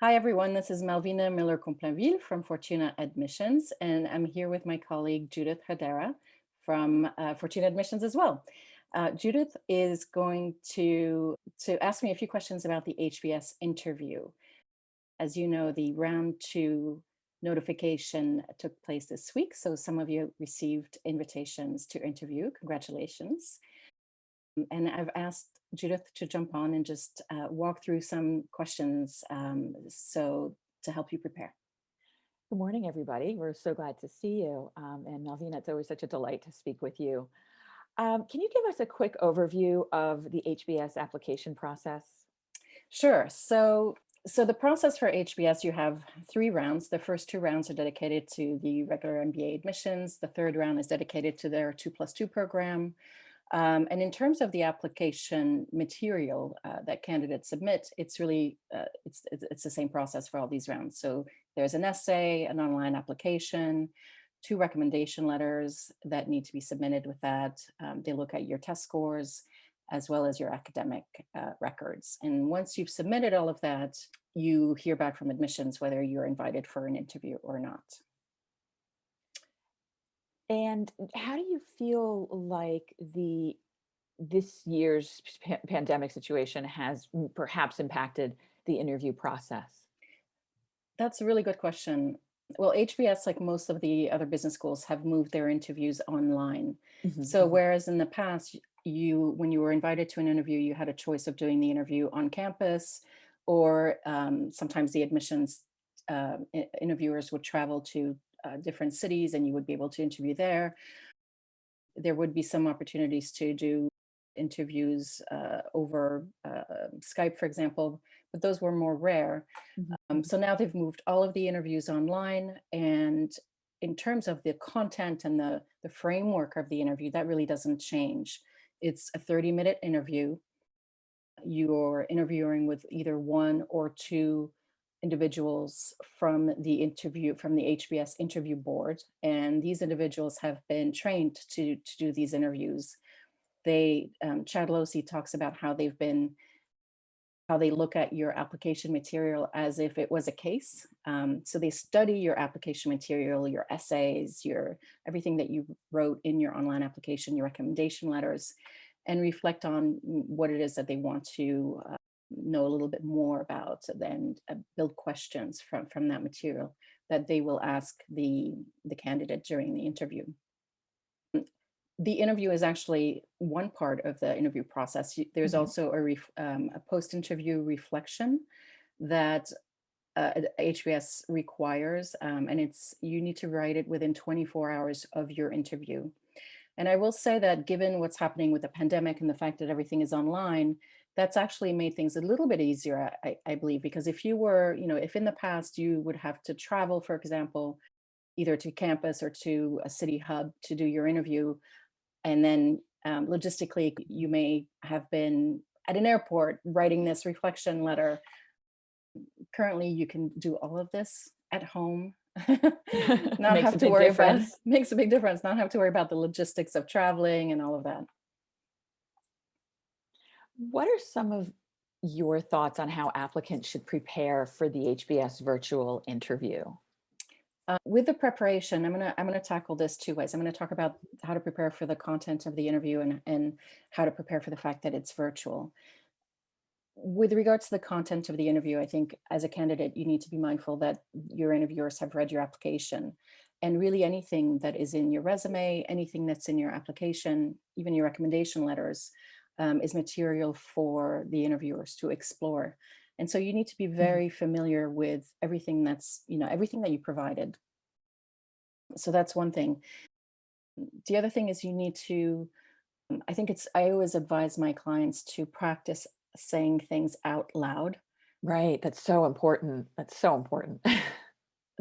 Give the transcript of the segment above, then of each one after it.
Hi, everyone. This is Malvina Miller Complainville from Fortuna Admissions, and I'm here with my colleague Judith Hodara from Fortuna Admissions as well. Judith is going to ask me a few questions about the HBS interview. As you know, the round two notification took place this week, so some of you received invitations to interview. Congratulations. And I've asked Judith to jump on and just walk through some questions to help you prepare. Good morning, everybody. We're so glad to see you. And Malvina, it's always such a delight to speak with you. Can you give us a quick overview of the HBS application process? Sure. So the process for HBS, you have three rounds. The first two rounds are dedicated to the regular MBA admissions. The third round is dedicated to their 2+2 program. And in terms of the application material that candidates submit, it's really, it's the same process for all these rounds. So there's an essay, an online application, two recommendation letters that need to be submitted with that. They look at your test scores as well as your academic records. And once you've submitted all of that, you hear back from admissions whether you're invited for an interview or not. And how do you feel like this year's pandemic situation has perhaps impacted the interview process? That's a really good question. Well, HBS, like most of the other business schools, have moved their interviews online. Mhm, So mhm. whereas in the past, when you were invited to an interview, you had a choice of doing the interview on campus, or sometimes the admissions interviewers would travel to different cities and you would be able to interview there. There would be some opportunities to do interviews over Skype, for example, but those were more rare. Mhm, So now they've moved all of the interviews online. And in terms of the content and the framework of the interview, that really doesn't change. It's a 30-minute interview. You're interviewing with either one or two individuals from the HBS interview board. And these individuals have been trained to do these interviews. Chad Losey talks about how they look at your application material as if it was a case. So they study your application material, your essays, everything that you wrote in your online application, your recommendation letters, and reflect on what it is that they want to know a little bit more about, then build questions from that material that they will ask the candidate during the interview. The interview is actually one part of the interview process. There's mhm. also a post-interview reflection that HBS requires, and you need to write it within 24 hours of your interview. And I will say that given what's happening with the pandemic and the fact that everything is online, that's actually made things a little bit easier, I believe, because if if in the past you would have to travel, for example, either to campus or to a city hub to do your interview, and then logistically, you may have been at an airport writing this reflection letter. Currently, you can do all of this at home. Not Makes have a to big worry about, difference. makes a big difference, not have to worry about the logistics of traveling and all of that. What are some of your thoughts on how applicants should prepare for the HBS virtual interview? With the preparation, I'm gonna tackle this two ways. I'm gonna talk about how to prepare for the content of the interview and how to prepare for the fact that it's virtual. With regards to the content of the interview, I think as a candidate, you need to be mindful that your interviewers have read your application. And really anything that is in your resume, anything that's in your application, even your recommendation letters, is material for the interviewers to explore. And so you need to be Mhm. very familiar with everything everything that you provided. So that's one thing. The other thing is you need to, I always advise my clients to practice saying things out loud. Right, that's so important. That's so important.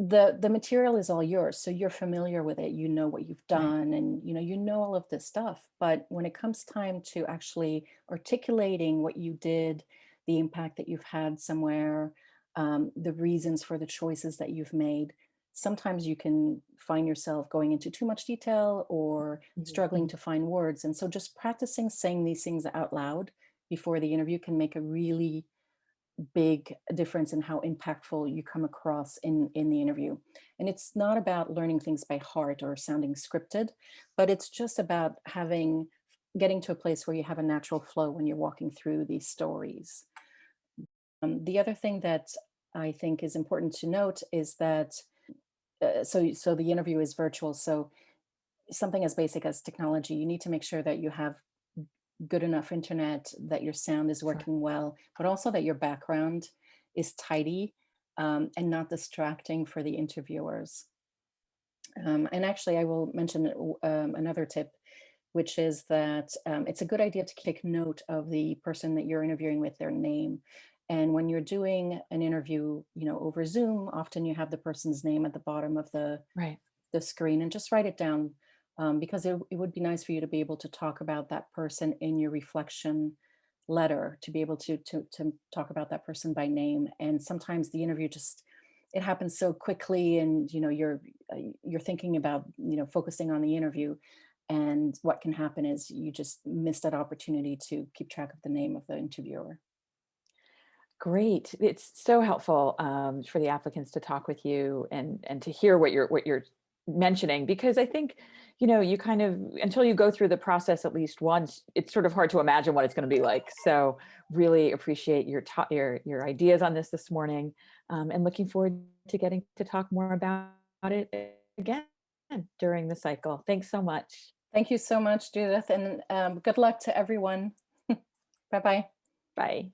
The material is all yours, so you're familiar with it, you know what you've Right. done, and you know all of this stuff. But when it comes time to actually articulating what you did, the impact that you've had somewhere, the reasons for the choices that you've made, sometimes you can find yourself going into too much detail or Mhm, struggling mhm. to find words. And so just practicing saying these things out loud before the interview can make a really big difference in how impactful you come across in the interview. And it's not about learning things by heart or sounding scripted, but it's just about getting to a place where you have a natural flow when you're walking through these stories. The other thing that I think is important to note is that so the interview is virtual. So something as basic as technology, you need to make sure that you have good enough internet, that your sound is Sure. working well, but also that your background is tidy, and not distracting for the interviewers. And actually, I will mention another tip, which is that it's a good idea to take note of the person that you're interviewing with, their name. And when you're doing an interview, over Zoom, often you have the person's name at the bottom of Right. the screen, and just write it down, because it would be nice for you to be able to talk about that person in your reflection letter, to be able to talk about that person by name. And sometimes the interview just, it happens so quickly, and you're thinking about, focusing on the interview, and what can happen is you just miss that opportunity to keep track of the name of the interviewer. Great. It's so helpful for the applicants to talk with you and to hear what you're mentioning, because I think, you kind of, until you go through the process at least once, it's sort of hard to imagine what it's going to be like. So really appreciate your ideas on this morning, and looking forward to getting to talk more about it again during the cycle. Thanks so much. Thank you so much, Judith, and good luck to everyone. Bye bye. Bye.